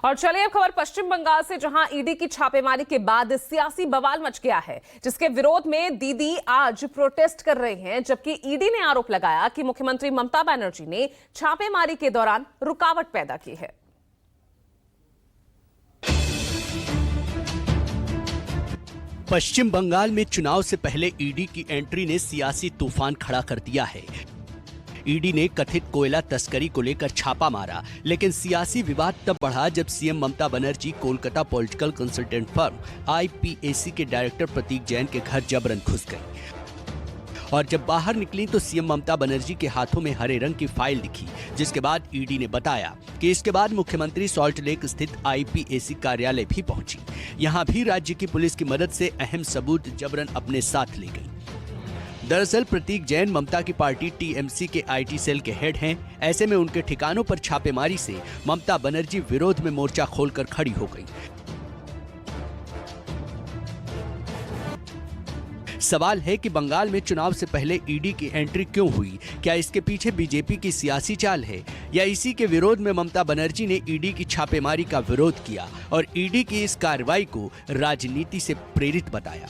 और चलिए अब खबर पश्चिम बंगाल से, जहां ईडी की छापेमारी के बाद सियासी बवाल मच गया है, जिसके विरोध में दीदी आज प्रोटेस्ट कर रहे हैं। जबकि ईडी ने आरोप लगाया कि मुख्यमंत्री ममता बनर्जी ने छापेमारी के दौरान रुकावट पैदा की है। पश्चिम बंगाल में चुनाव से पहले ईडी की एंट्री ने सियासी तूफान खड़ा कर दिया है। ईडी ने कथित कोयला तस्करी को लेकर छापा मारा, लेकिन सियासी विवाद तब बढ़ा जब CM Mamata Banerjee Kolkata political consultant firm IPAC के डायरेक्टर प्रतीक जैन के घर जबरन घुस गई। और जब बाहर निकली तो सीएम ममता बनर्जी के हाथों में हरे रंग की फाइल दिखी, जिसके बाद ईडी ने बताया कि इसके बाद मुख्यमंत्री सॉल्ट लेक स्थित आईपीएसी कार्यालय भी पहुंची। यहां भी राज्य की पुलिस की मदद से अहम सबूत जबरन अपने साथ ले गई। दरअसल प्रतीक जैन ममता की पार्टी टीएमसी के आईटी सेल के हेड हैं। ऐसे में उनके ठिकानों पर छापेमारी से ममता बनर्जी विरोध में मोर्चा खोलकर खड़ी हो गई। सवाल है कि बंगाल में चुनाव से पहले ईडी की एंट्री क्यों हुई? क्या इसके पीछे बीजेपी की सियासी चाल है, या इसी के विरोध में ममता बनर्जी ने ईडी की छापेमारी का विरोध किया और ईडी की इस कार्रवाई को राजनीति से प्रेरित बताया?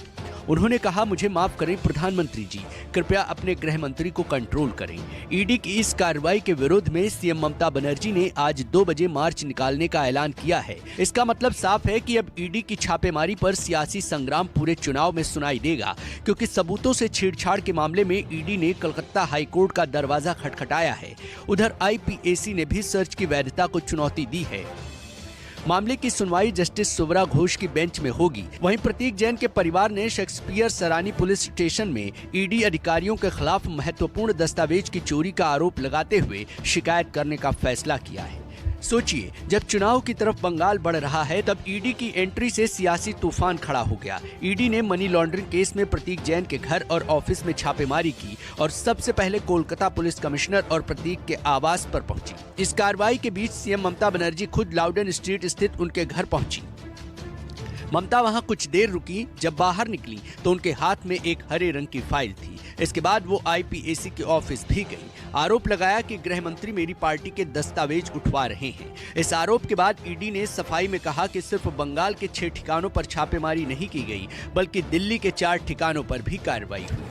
उन्होंने कहा, मुझे माफ करें प्रधानमंत्री जी, कृपया अपने गृह मंत्री को कंट्रोल करें। ईडी की इस कार्रवाई के विरोध में सीएम ममता बनर्जी ने आज 2 बजे मार्च निकालने का ऐलान किया है। इसका मतलब साफ है कि अब ईडी की छापेमारी पर सियासी संग्राम पूरे चुनाव में सुनाई देगा, क्योंकि सबूतों से छेड़छाड़ के मामले में ईडी ने कलकत्ता हाईकोर्ट का दरवाजा खटखटाया है। उधर आईपीएसी ने भी सर्च की वैधता को चुनौती दी है। मामले की सुनवाई जस्टिस सुवरा घोष की बेंच में होगी। वहीं प्रतीक जैन के परिवार ने शेक्सपियर सरानी पुलिस स्टेशन में ईडी अधिकारियों के खिलाफ महत्वपूर्ण दस्तावेज की चोरी का आरोप लगाते हुए शिकायत करने का फैसला किया है। सोचिए, जब चुनाव की तरफ बंगाल बढ़ रहा है, तब ईडी की एंट्री से सियासी तूफान खड़ा हो गया। ईडी ने मनी लॉन्ड्रिंग केस में प्रतीक जैन के घर और ऑफिस में छापेमारी की और सबसे पहले कोलकाता पुलिस कमिश्नर और प्रतीक के आवास पर पहुंची। इस कार्रवाई के बीच सीएम ममता बनर्जी खुद लाउडन स्ट्रीट स्थित उनके घर पहुंची। ममता वहां कुछ देर रुकी। जब बाहर निकली तो उनके हाथ में एक हरे रंग की फाइल थी। इसके बाद वो आईपीएसी के ऑफिस भी गई। आरोप लगाया कि गृह मंत्री मेरी पार्टी के दस्तावेज उठवा रहे हैं। इस आरोप के बाद ईडी ने सफाई में कहा कि सिर्फ बंगाल के 6 ठिकानों पर छापेमारी नहीं की गई, बल्कि दिल्ली के 4 ठिकानों पर भी कार्रवाई हुई।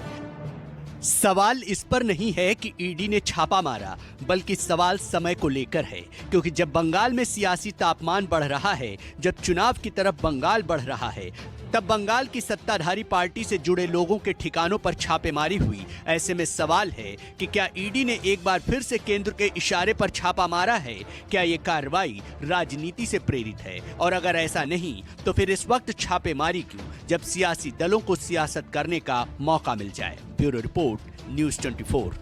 सवाल इस पर नहीं है कि ईडी ने छापा मारा, बल्कि सवाल समय को लेकर है, क्योंकि जब बंगाल में सियासी तापमान बढ़ रहा है, जब चुनाव की तरफ बंगाल बढ़ रहा है, तब बंगाल की सत्ताधारी पार्टी से जुड़े लोगों के ठिकानों पर छापेमारी हुई। ऐसे में सवाल है कि क्या ईडी ने एक बार फिर से केंद्र के इशारे पर छापा मारा है? क्या ये कार्रवाई राजनीति से प्रेरित है? और अगर ऐसा नहीं, तो फिर इस वक्त छापेमारी क्यों, जब सियासी दलों को सियासत करने का मौका मिल जाए? Bureau report, news 24।